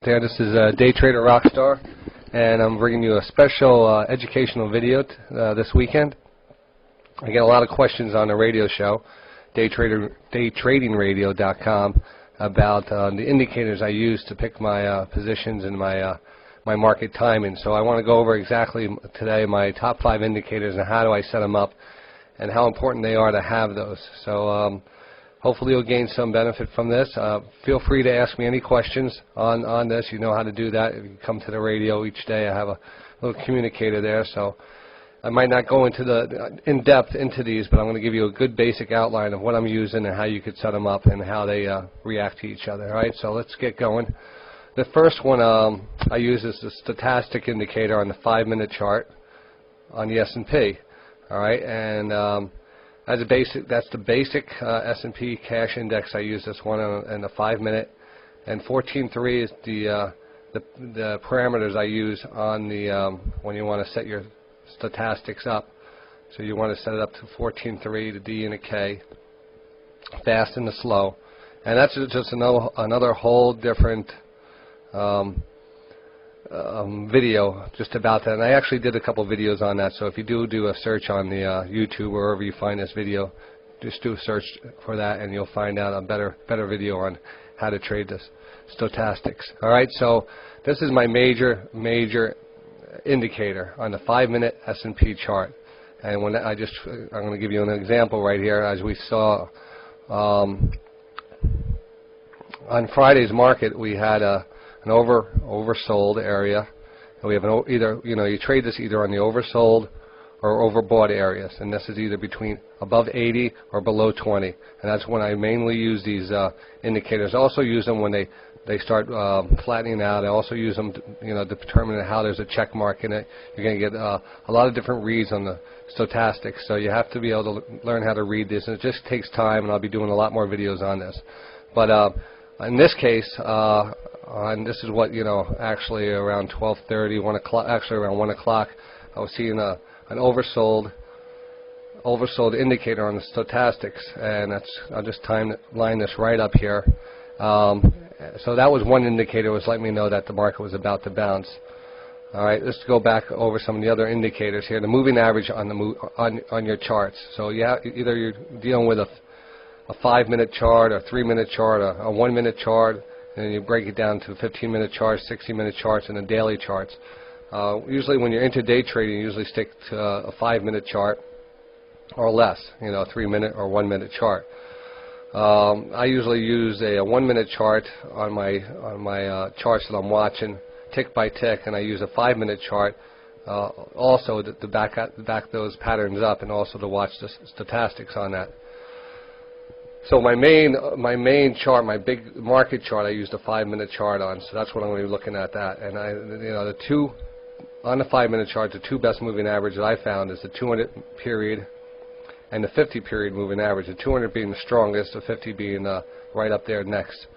There, this is Day Trader Rockstar, and I'm bringing you a special educational video this weekend. I get a lot of questions on the radio show, daytradingradio.com, about the indicators I use to pick my positions and my market timing. So I want to go over exactly today my top 5 indicators and how do I set them up and how important they are to have those. So hopefully you'll gain some benefit from this. Feel free to ask me any questions on this. You know how to do that. If you come to the radio each day, I have a little communicator there. So I might not go into in-depth into these, but I'm going to give you a good basic outline of what I'm using and how you could set them up and how they react to each other. All right, so let's get going. The first one I use is the stochastic indicator on the 5-minute chart on the S&P. All right, and that's the basic S&P cash index. I use this one in the 5-minute, and 14.3 is the parameters I use on the when you want to set your stochastics up. So you want to set it up to 14.3, the D and a K, fast and the slow, and that's just another whole different video just about that. And I actually did a couple videos on that, so if you do a search on the YouTube or wherever you find this video, just do a search for that and you'll find out a better video on how to trade this stochastics. Alright, so this is my major indicator on the 5-minute S&P chart, and when I'm going to give you an example right here. As we saw on Friday's market, we had an oversold area, and we have you trade this either on the oversold or overbought areas, and this is either between above 80 or below 20, and that's when I mainly use these indicators. I also use them when they start flattening out. I also use them to determine how there's a check mark in it. You're going to get a lot of different reads on the stochastics, so you have to be able to learn how to read this, and it just takes time, and I'll be doing a lot more videos on this. But in this case, and this is what, actually around 12:30, 1 o'clock, actually around 1 o'clock, I was seeing an oversold indicator on the stochastics, and I'll just line this right up here. So that was one indicator, was letting me know that the market was about to bounce. All right, let's go back over some of the other indicators here. The moving average on your charts. So either you're dealing with a 5-minute chart, a 3-minute chart, a 1-minute chart, and then you break it down to 15-minute charts, 60-minute charts, and the daily charts. Usually when you're into day trading, you usually stick to a 5-minute chart or less, a 3-minute or 1-minute chart. I usually use a 1-minute chart on my charts that I'm watching, tick by tick, and I use a 5-minute chart also to back those patterns up, and also to watch the stochastics on that. So my main chart, my big market chart, I use the 5-minute chart on. So that's what I'm going to be looking at. That, and the two on the 5-minute chart, the two best moving averages I found is the 200 period and the 50 period moving average. The 200 being the strongest, the 50 being right up there next.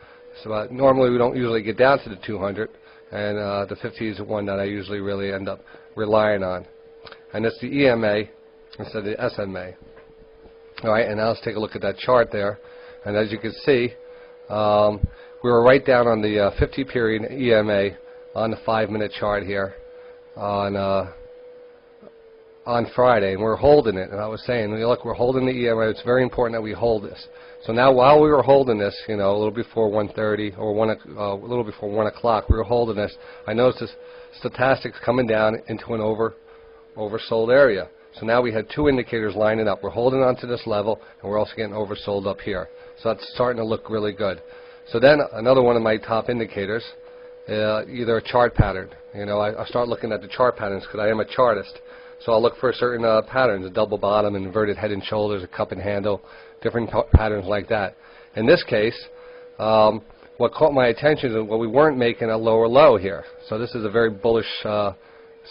So normally we don't usually get down to the 200, and the 50 is the one that I usually really end up relying on. And it's the EMA instead of the SMA. All right, and now let's take a look at that chart there. And as you can see, we were right down on the 50 period EMA on the 5-minute chart here on Friday, and we're holding it. And I was saying, look, we're holding the EMA. It's very important that we hold this. So now, while we were holding this, a little before 1:30 or a little before 1 o'clock, we were holding this. I noticed this stochastics coming down into an oversold area. So now we had two indicators lining up. We're holding on to this level, and we're also getting oversold up here. So that's starting to look really good. So then another one of my top indicators, either a chart pattern. I start looking at the chart patterns because I am a chartist. So I'll look for certain patterns: a double bottom, inverted head and shoulders, a cup and handle, different patterns like that. In this case, what caught my attention is we weren't making a lower low here. So this is a very bullish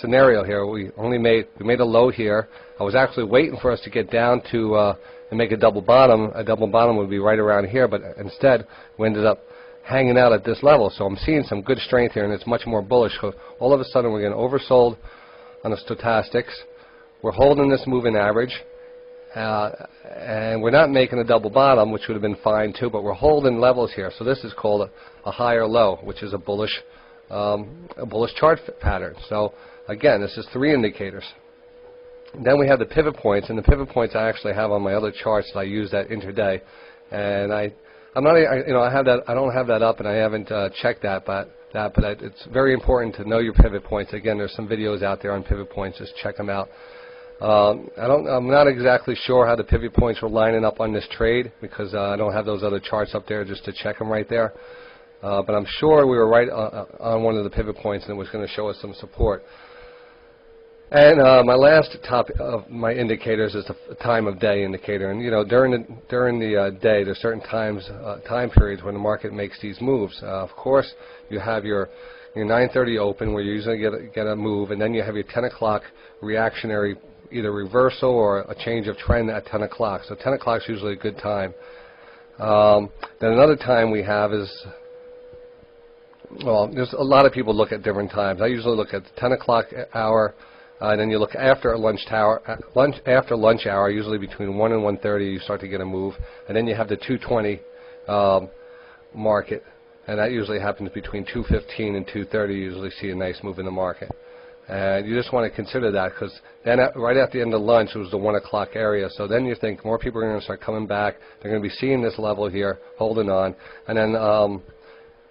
scenario here. We made a low here. I was actually waiting for us to get down to and make a double bottom. A double bottom would be right around here, but instead we ended up hanging out at this level. So I'm seeing some good strength here, and it's much more bullish. So all of a sudden we're getting oversold on the stochastics. We're holding this moving average, and we're not making a double bottom, which would have been fine too, but we're holding levels here. So this is called a higher low, which is a bullish chart pattern. So again, this is 3 indicators. Then we have the pivot points, and the pivot points I actually have on my other charts that I use that intraday. And I'm not, I have that. I don't have that up, and I haven't checked that, but it's very important to know your pivot points. Again, there's some videos out there on pivot points. Just check them out. I'm not exactly sure how the pivot points were lining up on this trade because I don't have those other charts up there just to check them right there. But I'm sure we were right on one of the pivot points, and it was going to show us some support. And my last topic of my indicators is the time of day indicator. And during the day, there's certain time periods when the market makes these moves. Of course, you have your 9:30 open where you usually get a move, and then you have your 10 o'clock reactionary, either reversal or a change of trend at 10 o'clock. So 10 o'clock is usually a good time. Then another time we have is, well, there's a lot of people look at different times. I usually look at the 10 o'clock hour. And then you look after lunch hour, usually between 1 and 1:30, you start to get a move. And then you have the 2:20 market, and that usually happens between 2:15 and 2:30. You usually see a nice move in the market. And you just want to consider that because then right at the end of lunch, it was the 1 o'clock area. So then you think more people are going to start coming back. They're going to be seeing this level here, holding on. And then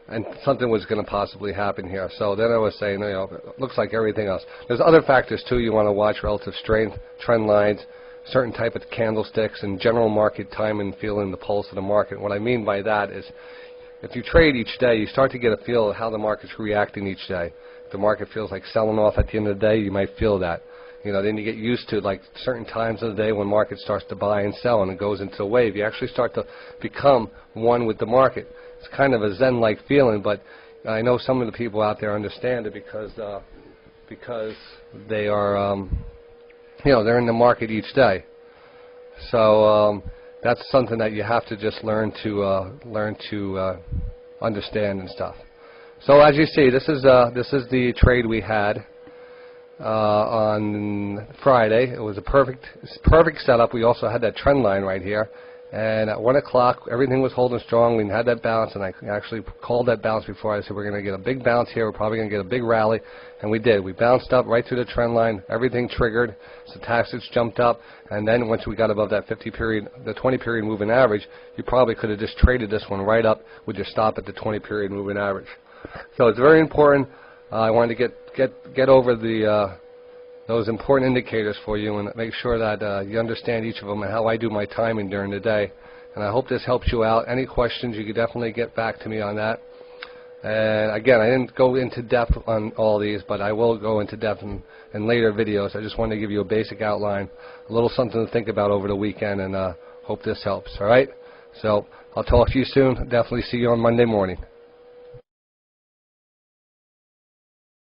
and something was going to possibly happen here. So then I was saying, it looks like everything else. There's other factors too you want to watch: relative strength, trend lines, certain type of candlesticks, and general market time and feeling the pulse of the market. What I mean by that is, if you trade each day, you start to get a feel of how the market's reacting each day. If the market feels like selling off at the end of the day, you might feel that. Then you get used to like certain times of the day when market starts to buy and sell and it goes into a wave. You actually start to become one with the market. It's kind of a Zen-like feeling, but I know some of the people out there understand it because they are, they're in the market each day. So that's something that you have to just learn to understand and stuff. So as you see, this is the trade we had on Friday. It was a perfect setup. We also had that trend line right here. And at 1 o'clock, everything was holding strong. We had that bounce, and I actually called that bounce before. I said we're going to get a big bounce here. We're probably going to get a big rally, and we did. We bounced up right through the trend line. Everything triggered. Stochastics jumped up, and then once we got above that 50-period, the 20-period moving average, you probably could have just traded this one right up with your stop at the 20-period moving average. So it's very important. I wanted to get over those important indicators for you and make sure that you understand each of them and how I do my timing during the day. And I hope this helps you out. Any questions, you can definitely get back to me on that. And again, I didn't go into depth on all these, but I will go into depth in later videos. I just wanted to give you a basic outline, a little something to think about over the weekend, and hope this helps. All right? So I'll talk to you soon. Definitely see you on Monday morning.